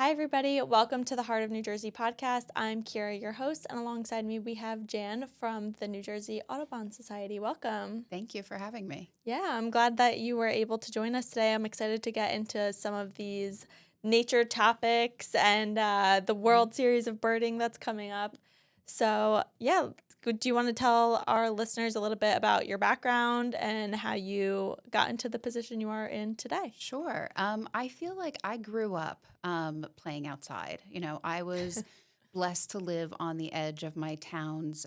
Hi, everybody. Welcome to the Heart of New Jersey podcast. I'm Kira, your host, and alongside me, we have Jan from the New Jersey Audubon Society. Welcome. Thank you for having me. Yeah, I'm glad that you were able to join us today. I'm excited to get into some of these nature topics and the World Series of birding that's coming up. So, yeah, do you want to tell our listeners a little bit about your background and how you got into the position you are in today? Sure. I feel like I grew up playing outside. I was blessed to live on the edge of my town's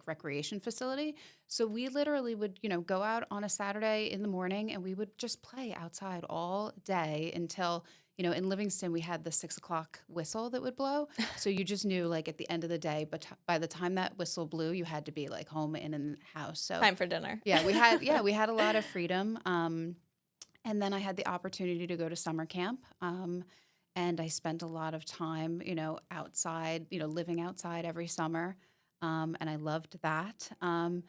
recreation facility. So we literally would, go out on a Saturday in the morning and we would just play outside all day until, in Livingston, we had the 6 o'clock whistle that would blow. So you just knew like at the end of the day, but by the time that whistle blew, you had to be like home and in the house. So Time for dinner. we had a lot of freedom. And then I had the opportunity to go to summer camp. And I spent a lot of time, outside, living outside every summer. And I loved that. And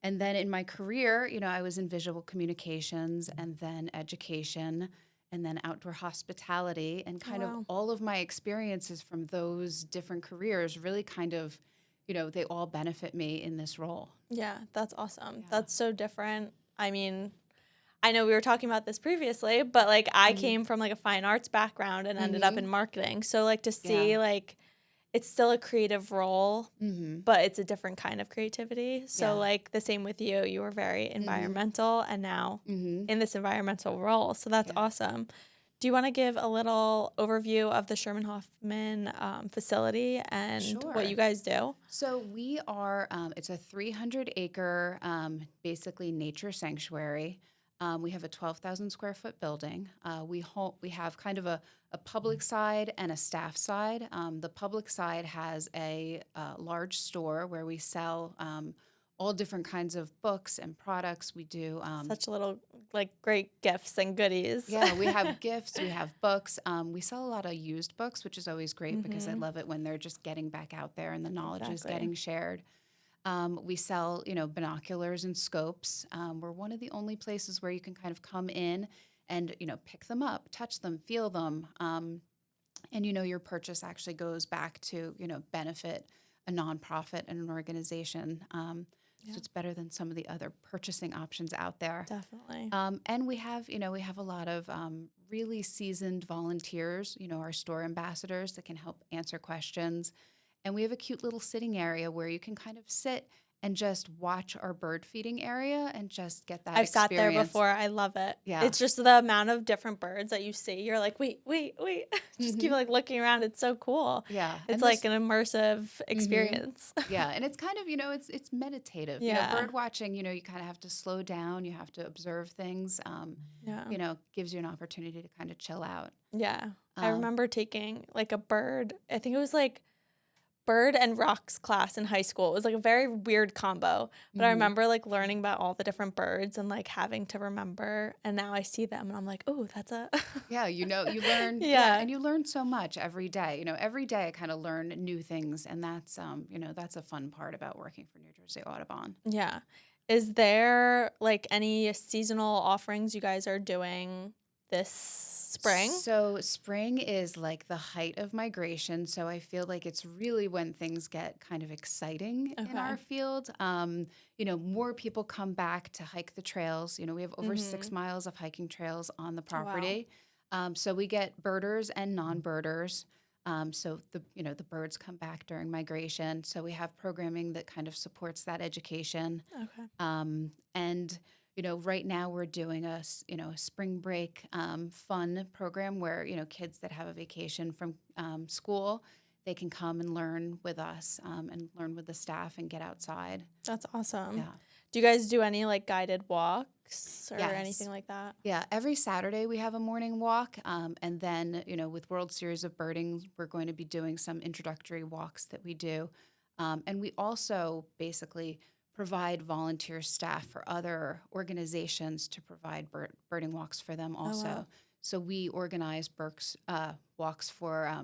then in my career, I was in visual communications and then education and then outdoor hospitality. And kind of Wow. all of my experiences from those different careers really kind of, they all benefit me in this role. Yeah, that's awesome. Yeah. That's so different. I mean, I know we were talking about this previously, but like I came from like a fine arts background and ended up in marketing. So like to see Yeah. like it's still a creative role, Mm-hmm. but it's a different kind of creativity. So Yeah. like the same with you, you were very environmental and now Mm-hmm. in this environmental role. So that's Yeah. awesome. Do you want to give a little overview of the Sherman Hoffman facility and what you Sure. guys do? So we are, it's a 300-acre, basically nature sanctuary. We have a 12,000 square foot building. We have kind of a public side and a staff side. The public side has a large store where we sell all different kinds of books and products. We do. Such little like great gifts and goodies. Yeah, we have gifts, we have books. We sell a lot of used books, which is always great because I love it when they're just getting back out there and the knowledge is getting shared. We sell, binoculars and scopes. We're one of the only places where you can kind of come in and, pick them up, touch them, feel them. And, your purchase actually goes back to, benefit a nonprofit and an organization. So it's better than some of the other purchasing options out there. Definitely. And we have a lot of really seasoned volunteers, our store ambassadors that can help answer questions. And we have a cute little sitting area where you can kind of sit and just watch our bird feeding area and just get that I've sat there experience. before. I love it. Yeah. It's just the amount of different birds that you see. You're like, wait. Just keep like looking around. It's so cool. Yeah. It's like an immersive experience. Yeah, and it's kind of, it's meditative. Yeah. Bird watching, you kind of have to slow down. You have to observe things. Yeah. Gives you an opportunity to kind of chill out. Yeah. I Um, remember taking like a bird. I think it was like bird and rocks class in high school. It was like a very weird combo, but I remember like learning about all the different birds and like having to remember. And now I see them and I'm like, oh, that's a Yeah, you learn. Yeah. And you learn so much every day. Every day I kind of learn new things, and that's that's a fun part about working for New Jersey Audubon. Yeah. Is there like any seasonal offerings you guys are doing this spring? So spring is like the height of migration. So I feel like it's really when things get kind of exciting in our field. More people come back to hike the trails. We have over 6 miles of hiking trails on the property. So we get birders and non-birders. So the birds come back during migration. So we have programming that kind of supports that education. Okay. And right now we're doing a spring break fun program where kids that have a vacation from school, they can come and learn with us and learn with the staff and get outside. That's awesome. Yeah. Do you guys do any like guided walks or Yes. anything like that? Yeah, every Saturday we have a morning walk, and then with World Series of Birding, we're going to be doing some introductory walks that we do, and we also basically provide volunteer staff for other organizations to provide birding walks for them also. wow. So we organize walks for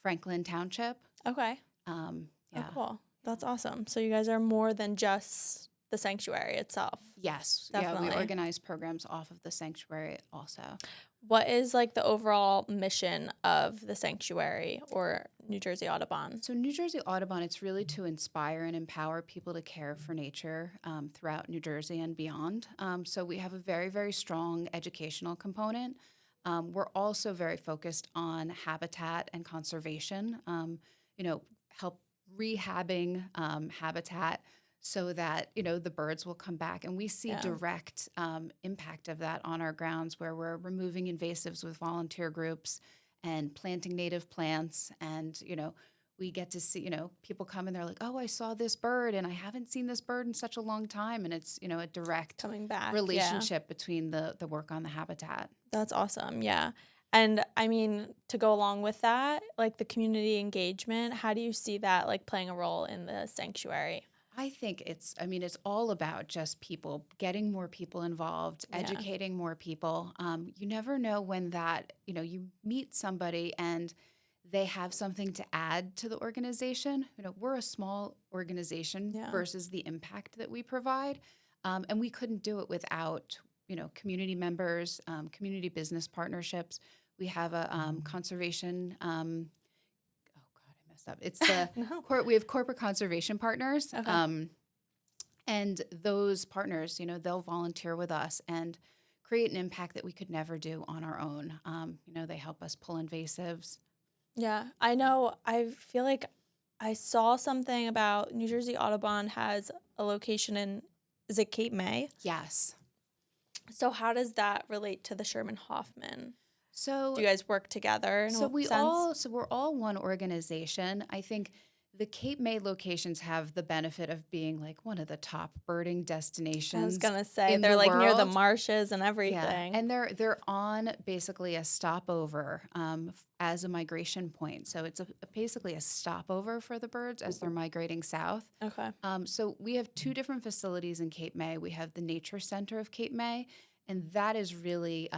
Franklin Township. Okay. Yeah. Oh, cool. That's awesome. So you guys are more than just the sanctuary itself. Yes. Definitely. Yeah, we organize programs off of the sanctuary also. What is like the overall mission of the sanctuary or New Jersey Audubon? So New Jersey Audubon, it's really to inspire and empower people to care for nature throughout New Jersey and beyond. So we have a very, very strong educational component. We're also very focused on habitat and conservation, help rehabbing habitat so that, the birds will come back. And we see Yeah. direct impact of that on our grounds where we're removing invasives with volunteer groups and planting native plants. And, we get to see, people come and they're like, oh, I saw this bird and I haven't seen this bird in such a long time. And it's, a direct Coming back. Yeah. relationship between the work on the habitat. That's awesome. Yeah. And I mean, to go along with that, like the community engagement, how do you see that like playing a role in the sanctuary? I think it's all about just people, getting more people involved, Yeah. educating more people. You never know when that, you meet somebody and they have something to add to the organization. We're a small organization Yeah. versus the impact that we provide. And we couldn't do it without, community members, community business partnerships. We have a conservation, oh God, I messed up. It's the, No. we have corporate conservation partners. Okay. And those partners, they'll volunteer with us and create an impact that we could never do on our own. They help us pull invasives. Yeah, I know. I feel like I saw something about New Jersey Audubon has a location in, is it Cape May? Yes. So how does that relate to the Sherman Hoffman? So Do you guys work together in a sense? we're all one organization. I think the Cape May locations have the benefit of being like one of the top birding destinations. I was gonna say in they're the like near the world. marshes and Yeah, everything. and they're on basically a stopover as a migration point. So it's basically a stopover for the birds as they're migrating south. Okay. So we have two different facilities in Cape May. We have the Nature Center of Cape May, and that is really,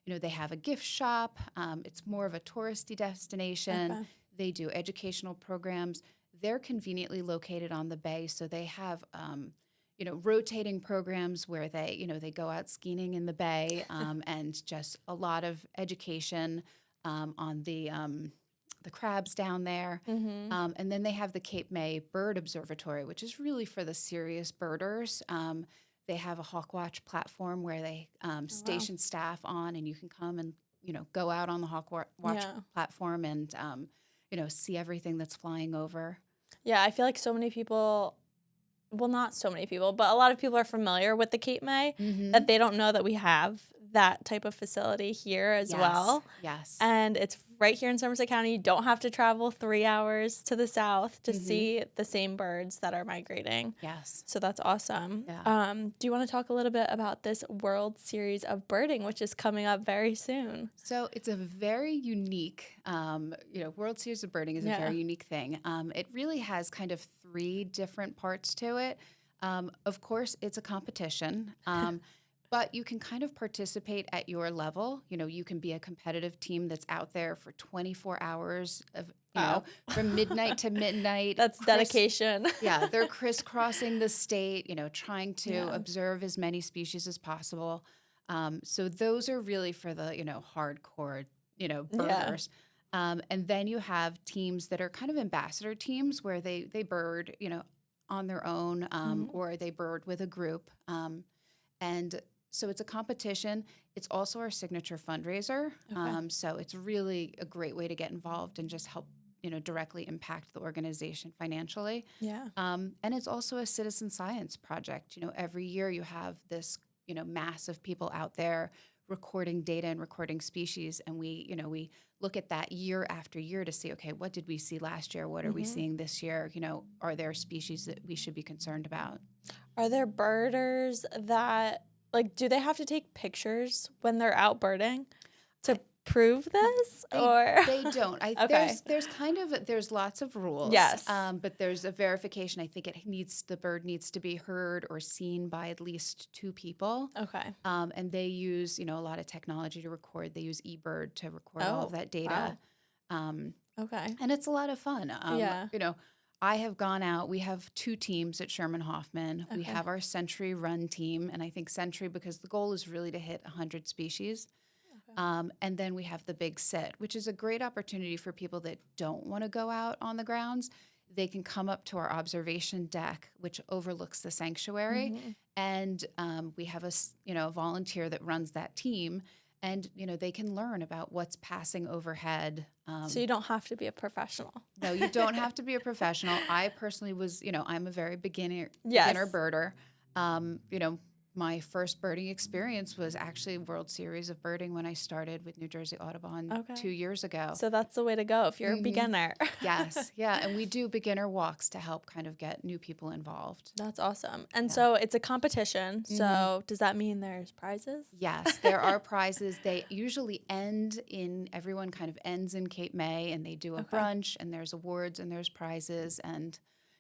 they have a gift shop. It's more of a touristy destination. Okay. They do educational programs. They're conveniently located on the bay, so they have rotating programs where they go out skiing in the bay and just a lot of education on the crabs down there. Mm-hmm. And then they have the Cape May Bird Observatory, which is really for the serious birders. They have a hawk watch platform where they station staff on, and you can come and go out on the hawk watch platform and see everything that's flying over. Yeah, I feel like so many people, well, not so many people, but a lot of people are familiar with the Cape May that they don't know that we have that type of facility here as well. Yes. And it's right here in Somerset County. You don't have to travel 3 hours to the south to see the same birds that are migrating. Yes. So that's awesome. Yeah. Do you want to talk a little bit about this World Series of Birding, which is coming up very soon? So it's a very unique, World Series of Birding is a very unique thing. It really has kind of 3 different parts to it. Of course, it's a competition. But you can kind of participate at your level. You can be a competitive team that's out there for 24 hours of, from midnight to midnight. That's dedication. Yeah, they're crisscrossing the state, trying to observe as many species as possible. So those are really for the, hardcore, birders. And then you have teams that are kind of ambassador teams where they bird, on their own or they bird with a group. And so it's a competition. It's also our signature fundraiser. Okay. So it's really a great way to get involved and just help, directly impact the organization financially. Yeah. And it's also a citizen science project. Every year you have this, mass of people out there recording data and recording species. And we look at that year after year to see, okay, what did we see last year? What are we seeing this year? Are there species that we should be concerned about? Are there birders that, do they have to take pictures when they're out birding to prove this? They don't. Okay. There's lots of rules. Yes. But there's a verification. I think the bird needs to be heard or seen by at least 2 people. Okay. And they use, a lot of technology to record. They use eBird to record all of that data. Wow. Okay. And it's a lot of fun. Yeah. I have gone out. We have 2 teams at Sherman Hoffman. Okay. We have our Century Run team, and I think Century because the goal is really to hit 100 species. And then we have the big sit, which is a great opportunity for people that don't want to go out on the grounds. They can come up to our observation deck, which overlooks the sanctuary. And we have a volunteer that runs that team. And, they can learn about what's passing overhead. So you don't have to be a professional. No, you don't have to be a professional. I personally was, I'm a very beginner birder. My first birding experience was actually World Series of Birding when I started with New Jersey Audubon 2 years ago. So that's the way to go if you're a beginner. Yes. Yeah. And we do beginner walks to help kind of get new people involved. That's awesome. And so it's a competition. So does that mean there's prizes? Yes, there are prizes. They usually everyone kind of ends in Cape May, and they do a brunch, and there's awards and there's prizes, and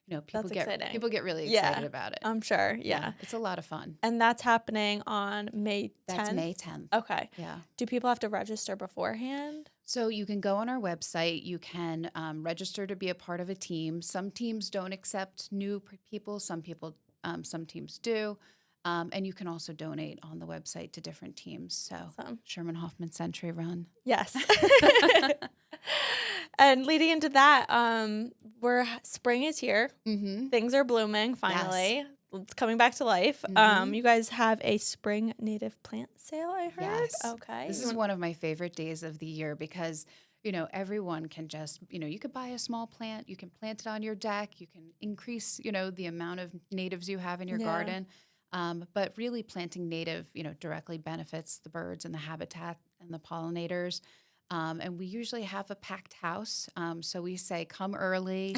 people get really excited about it. I'm sure. Yeah. It's a lot of fun. And that's happening on May 10th? That's May 10th. Okay. Yeah. Do people have to register beforehand? So you can go on our website. You can register to be a part of a team. Some teams don't accept new people. Some teams do. And you can also donate on the website to different teams. So Sherman Hoffman Century Run. Yes. And leading into that, spring is here. Things are blooming finally. Yes. It's coming back to life. You guys have a spring native plant sale, I heard. Yes. Okay. This is one of my favorite days of the year because, everyone can just, you could buy a small plant. You can plant it on your deck. You can increase, the amount of natives you have in your garden. But really planting native, directly benefits the birds and the habitat and the pollinators. And we usually have a packed house. So we say, come early,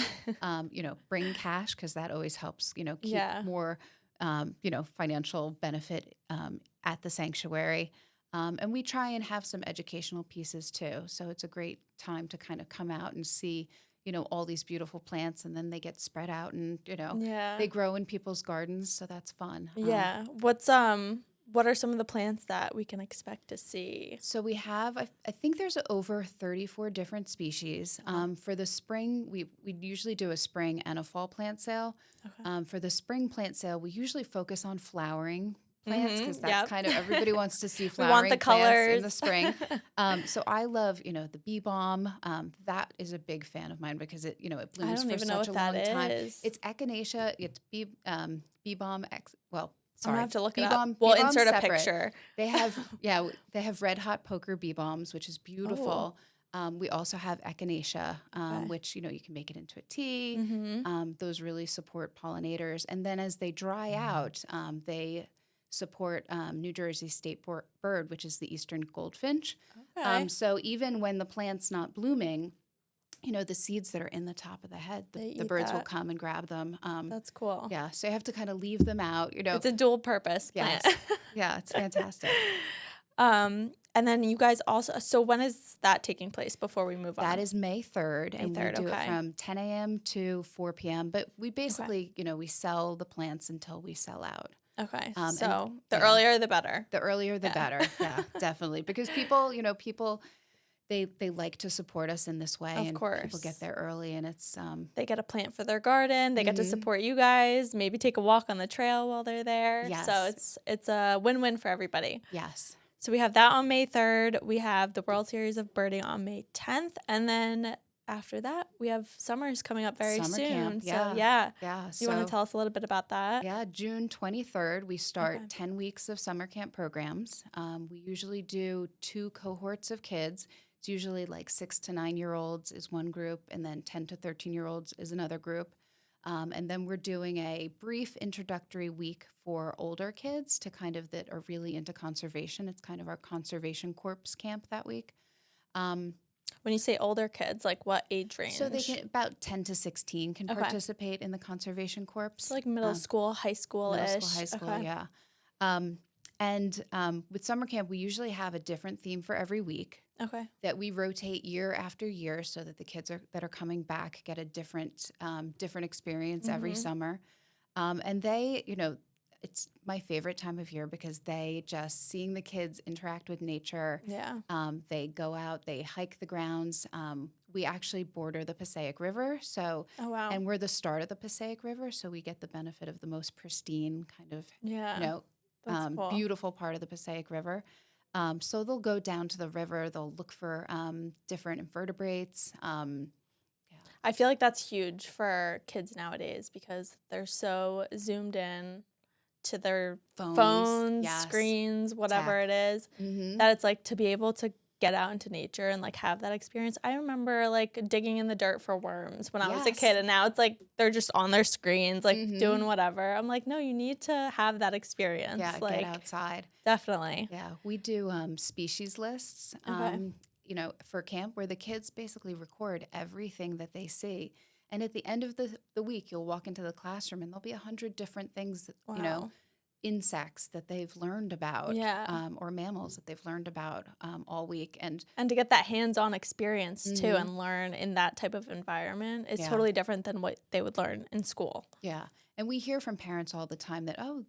bring cash, because that always helps, keep more, financial benefit at the sanctuary. And we try and have some educational pieces too. So it's a great time to kind of come out and see, all these beautiful plants, and then they get spread out and, they grow in people's gardens. So that's fun. Yeah. What are some of the plants that we can expect to see? So we have, I think there's over 34 different species. For the spring, we usually do a spring and a fall plant sale. For the spring plant sale, we usually focus on flowering plants because that's kind of, everybody wants to see flowering plants in the spring. So I love, the bee balm. That is a big fan of mine because it blooms for such a long time. It's echinacea. It's bee balm. I'm gonna have to look it up. We'll insert a picture. They have red hot poker bee balms, which is beautiful. We also have echinacea, which you can make it into a tea. Those really support pollinators, and then as they dry out, they support New Jersey state bird, which is the eastern goldfinch. So even when the plant's not blooming, the seeds that are in the top of the head, the birds will come and grab them. That's cool. Yeah, so you have to kind of leave them out. It's a dual purpose plant. Yes. Yeah, it's fantastic. And then you guys also, so when is that taking place before we move on? That is May 3rd, and we do it from 10 a.m. to 4 p.m. But we basically, we sell the plants until we sell out. Okay. So the earlier the better. The earlier the better. Yeah, definitely. Because people, they like to support us in this way. Of course. People get there early, and it's they get a plant for their garden. They get to support you guys. Maybe take a walk on the trail while they're there. Yes. So it's a win-win for everybody. Yes. So we have that on May 3rd. We have the World Series of Birding on May 10th, and then after that, we have summers coming up very soon. Camp. So yeah. You want to tell us a little bit about that? Yeah, June 23rd, we start 10 weeks of summer camp programs. We usually do 2 cohorts of kids. It's usually like 6 to 9-year-olds is one group, and then 10 to 13-year-olds is another group. And then we're doing a brief introductory week for older kids to kind of that are really into conservation. It's kind of our conservation corps camp that week. When you say older kids, like what age range? So they can about 10 to 16 can participate in the conservation corps. So like middle school, high school-ish. Middle school, high school, yeah. And with summer camp, we usually have a different theme for every week. Okay. That we rotate year after year so that the kids that are coming back get a different experience every summer. And they, it's my favorite time of year because they just seeing the kids interact with nature. Yeah. They go out, they hike the grounds. We actually border the Passaic River. So, oh, wow. And we're the start of the Passaic River. So we get the benefit of the most pristine kind of, cool. beautiful part of the Passaic River. So they'll go down to the river. They'll look for different invertebrates. Yeah. I feel like that's huge for kids nowadays because they're so zoomed in to their Phones, phones, yes, screens, whatever tech. it is, Mm-hmm. that it's like to be able to get out into nature and like have that experience. I remember like digging in the dirt for worms when I was a kid, Yes. and now it's like they're just on their screens, like Mm-hmm. doing whatever. I'm like, no, you need to have that experience. Yeah, get Like, outside. definitely. Yeah, we do species lists, Okay. for camp where the kids basically record everything that they see. And at the end of the week, you'll walk into the classroom and there'll be 100 different things, Wow. insects that they've learned about, Yeah. or mammals that they've learned about all week. And And to get that hands-on experience too hmm and learn in that type of environment is yeah, totally different than what they would learn in school. yeah. And we hear from parents all the time that, oh,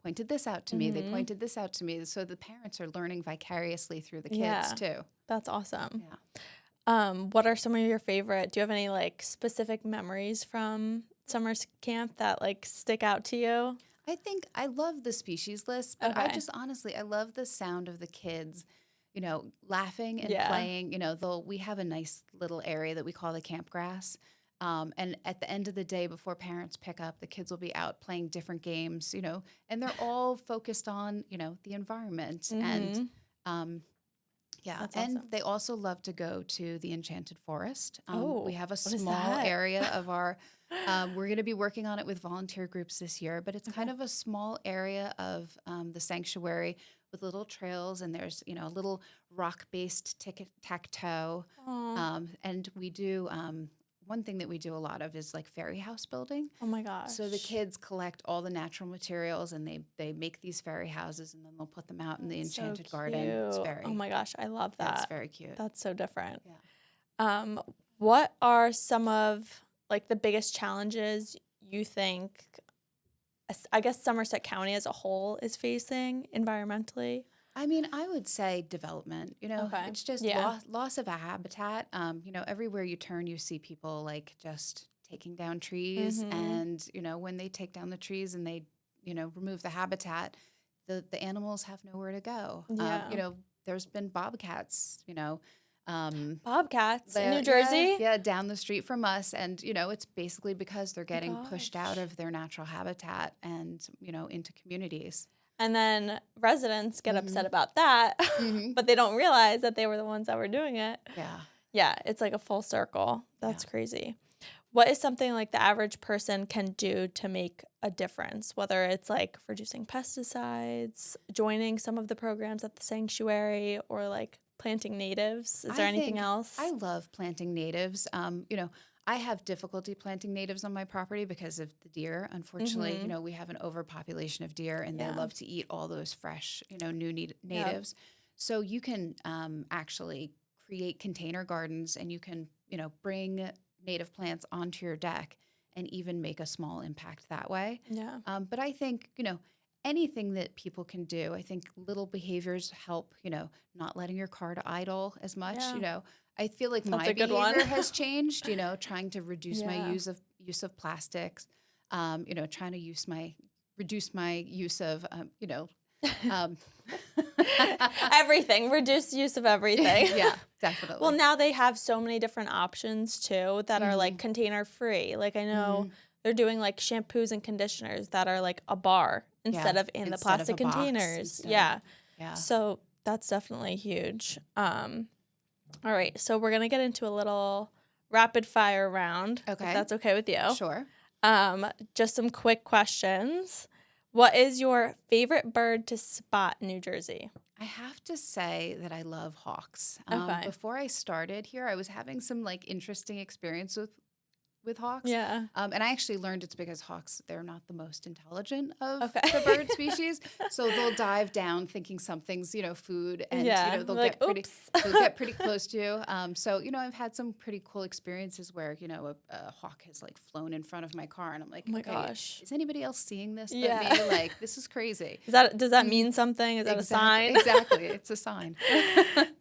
pointed this out to me. They Mhm. pointed this out to me. So the parents are learning vicariously through the kids Yeah. too. That's awesome. Yeah. What are some of your favorite? Do you have any like specific memories from summer camp that like stick out to you? I think I love the species list, but I Okay. just honestly, I love the sound of the kids, laughing and Yeah. playing. We have a nice little area that we call the campgrass. And at the end of the day, before parents pick up, the kids will be out playing different games, and they're all focused on, the environment. And Mhm. um, yeah, That's and awesome. they also love to go to the Enchanted Forest. We Oh, have a what is small that? area of our, we're going to be working on it with volunteer groups this year, but it's kind Okay. of a small area of the sanctuary with little trails, and there's, a little rock-based tic-tac-toe. Oh. And we do, one thing that we do a lot of is like fairy house building. Oh my So the gosh. kids collect all the natural materials and they make these fairy houses and then they'll put them out in the That's so enchanted garden. cute. Oh my gosh, I love Yeah, it's that. very cute. That's so different. Yeah. Um, what are some of like the biggest challenges you think I guess Somerset County as a whole is facing environmentally? I mean, I would say development. Okay. It's just Yeah. loss of a habitat. Everywhere you turn, you see people like just taking down trees, Mhm. and when they take down the trees and they, remove the habitat, the animals have nowhere to go. Yeah. There's been bobcats. Um, Bobcats in New yeah, Jersey? yeah, down the street from us, and it's basically because they're My getting pushed out gosh. of their natural habitat and into communities. And then residents get Hmm. upset about that, Hmm. but they don't realize that they were the ones that were doing it. Yeah, Yeah, it's like a full circle. yeah. That's crazy. What is something like the average person can do to make a difference? Whether it's like reducing pesticides, joining some of the programs at the sanctuary, or like planting natives. Is there I anything think I else? love planting natives. I have difficulty planting natives on my property because of the deer. Unfortunately, Mm-hmm. we have an overpopulation of deer and they Yeah. love to eat all those fresh, new Yep. natives. So you can actually create container gardens and you can, bring native plants onto your deck and even make a small impact that way. Yeah. But I think, anything that people can do, I think little behaviors help, not letting your car to idle as much, Yeah. I feel like That's my a good one. behavior has changed, trying to reduce my Yeah. use of plastics, trying to reduce my use of, um, Everything. Reduce use of everything. yeah, Well, definitely. now they have so many different options too that are Hmm. like container free. Like I know Hmm. they're doing like shampoos and conditioners that are like a bar Yeah, instead of in the instead of plastic a box, containers. instead of, Yeah. yeah. So that's definitely huge. All right. So we're gonna get into a little rapid fire round, if Okay, that's okay with you. sure. Just some quick questions. What is your favorite bird to spot in New Jersey? I have to say that I love hawks. Okay. Before I started here, I was having some like interesting experience with hawks. Yeah. And I actually learned it's because hawks, they're not the most intelligent of the Okay. bird species. So they'll dive down thinking something's, food, and, Yeah. they'll Like, get pretty, oops. they'll get pretty close to you. So, I've had some pretty cool experiences where, a hawk has like flown in front of my car and I'm like, Oh my okay, gosh. is anybody else seeing this but me? Yeah. Like, this is crazy. Does that Mhm. mean something? Is that a Exactly. sign? Exactly. It's a sign.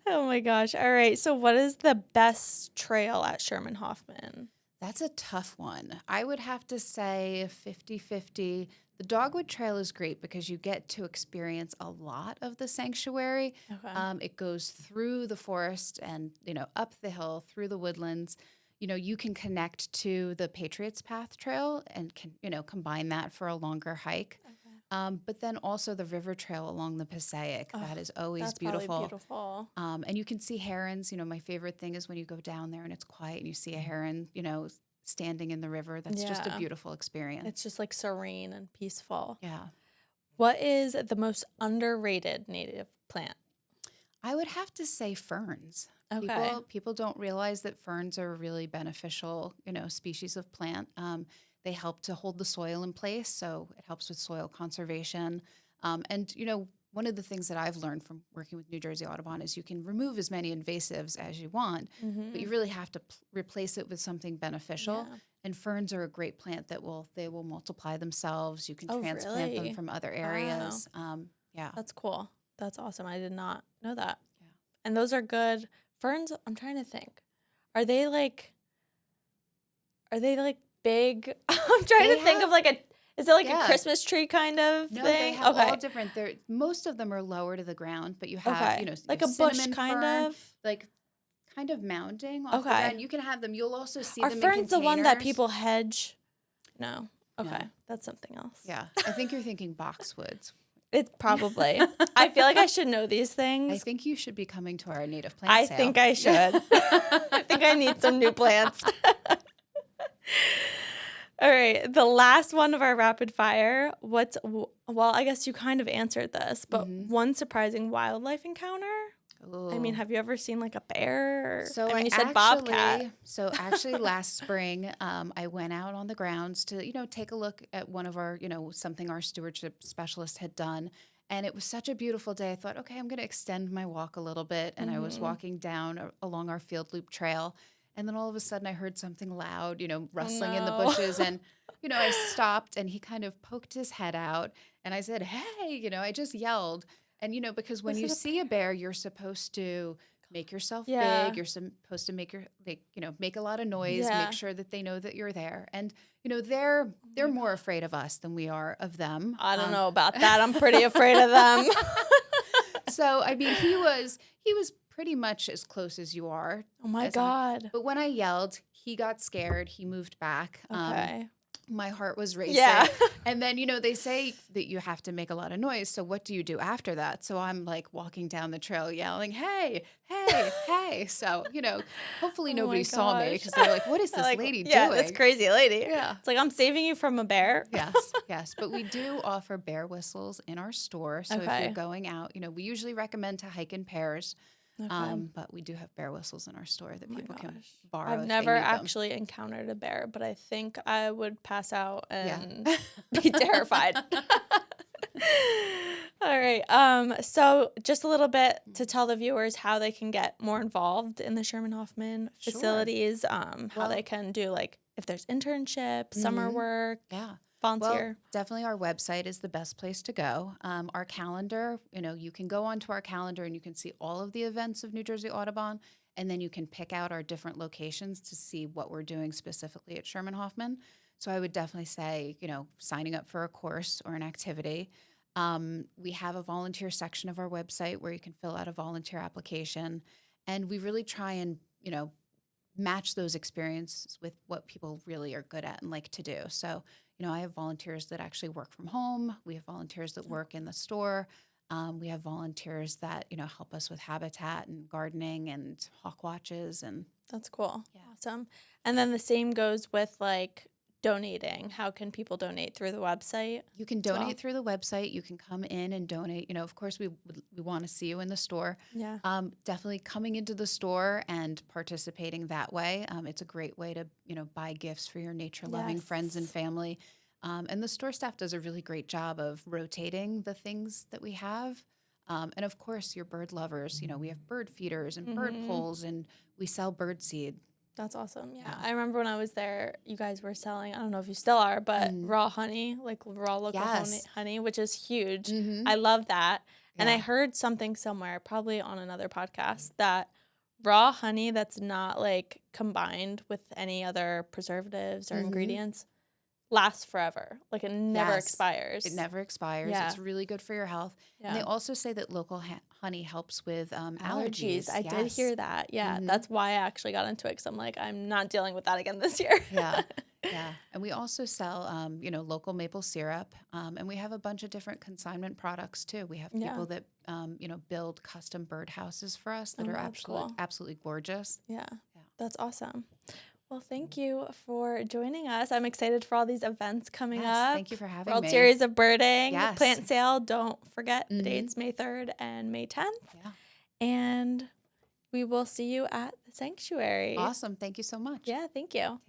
Oh my gosh. All right. So what is the best trail at Sherman Hoffman? That's a tough one. I would have to say 50-50. The Dogwood Trail is great because you get to experience a lot of the sanctuary. Okay. It goes through the forest and, up the hill, through the woodlands. You can connect to the Patriots Path Trail and can, combine that for a longer hike. Okay. But then also the river trail along the Passaic. Oh, that is always that's beautiful. probably beautiful. And you can see herons. My favorite thing is when you go down there and it's quiet and you see a heron, standing in the river. That's just a Yeah. beautiful experience. It's just like serene and peaceful. Yeah. What is the most underrated native plant? I would have to say ferns. Okay. People don't realize that ferns are a really beneficial, species of plant. They help to hold the soil in place, so it helps with soil conservation. And one of the things that I've learned from working with New Jersey Audubon is you can remove as many invasives as you want, but you really have to replace it with something beneficial. Yeah. And ferns are a great plant that they will multiply themselves. You can Oh, transplant really? them from other areas. Yeah. That's cool. That's awesome. I did not know that. Yeah. And those are good. Ferns, I'm trying to think. Are they like big? I'm trying to think of is it like a Christmas tree kind of No, thing? they have all different. Most of them are lower to the ground, but you have, like you a have bush cinnamon kind fern, of. like kind of mounding off the Okay. ground. You can have them. You'll also see Are them in ferns containers. the one that people hedge? No. Okay. No. That's something else. Yeah, I think you're thinking boxwoods. It's probably. I feel like I should know these things. I think you should be coming to our native plant I sale. think I should. I think I need some new plants. All right. The last one of our rapid fire. Well, I guess you kind of answered this, but one surprising wildlife encounter? Ooh. I mean, have you ever seen like a bear? You said bobcat. So actually last spring, I went out on the grounds to, take a look at one of our, something our stewardship specialist had done. And it was such a beautiful day. I thought, okay, I'm going to extend my walk a little bit. And I was walking down along our field loop trail. And then all of a sudden I heard something loud, rustling in the bushes. And, I stopped and he kind of poked his head out. And I said, hey, I just yelled. And, because when you see a bear, you're supposed to make yourself big. You're supposed to make a lot of noise, make sure that they know that you're there. And, they're more afraid of us than we are of them. I don't know about that. I'm pretty afraid of them. So, I mean, he was pretty much as close as you are. Oh my God. But when I yelled, he got scared. He moved back. Okay. My heart was racing. Yeah. And then, they say that you have to make a lot of noise. So what do you do after that? So I'm like walking down the trail yelling, hey, hey, hey. So, hopefully nobody saw me because they're like, what is this lady doing? Yeah, this crazy lady. Yeah. It's like, I'm saving you from a bear. Yes. But we do offer bear whistles in our store. So if you're going out, we usually recommend to hike in pairs. Okay. But we do have bear whistles in our store that people can borrow. I've never actually encountered a bear, but I think I would pass out and be terrified. All right. So just a little bit to tell the viewers how they can get more involved in the Sherman Hoffman facilities, how they can do if there's internships, summer work. Yeah. Volunteer. Well, definitely our website is the best place to go. Our calendar, you can go onto our calendar and you can see all of the events of New Jersey Audubon, and then you can pick out our different locations to see what we're doing specifically at Sherman Hoffman. So I would definitely say, signing up for a course or an activity. We have a volunteer section of our website where you can fill out a volunteer application, and we really try and, match those experiences with what people really are good at and like to do. So, I have volunteers that actually work from home. We have volunteers that work in the store. We have volunteers that, help us with habitat and gardening and hawk watches. And that's cool. Yeah. Awesome. And then the same goes with donating. How can people donate through the website? You can donate through the website. You can come in and donate. Of course, we want to see you in the store. Yeah. Definitely coming into the store and participating that way. It's a great way to, buy gifts for your nature-loving friends and family. And the store staff does a really great job of rotating the things that we have. And of course, your bird lovers, we have bird feeders and bird poles, and we sell bird seed. That's awesome. Yeah. I remember when I was there, you guys were selling, I don't know if you still are, but raw honey, raw local honey, which is huge. I love that. Yeah. And I heard something somewhere, probably on another podcast, that raw honey that's not combined with any other preservatives or ingredients lasts forever. Like it never Yes, expires. it never expires. Yeah. It's really good for your health. And they Yeah. also say that local honey helps with Allergies. allergies. I did Yes. hear that. Yeah. Mm-hmm. That's why I actually got into it because I'm like, I'm not dealing with that again this year. Yeah. Yeah. And we also sell, local maple syrup. And we have a bunch of different consignment products too. We have Yeah. people that, build custom birdhouses for us that Oh, are that's cool. absolutely gorgeous. Yeah. Yeah. That's awesome. Well, thank you for joining us. I'm excited for all these events coming Yes. up. Thank you for having World me. Series of Birding, Yes. plant sale. Don't forget the Mm-hmm. dates, May 3rd and May 10th. Yeah. And we will see you at the sanctuary. Awesome. Thank you so much. Yeah, thank you.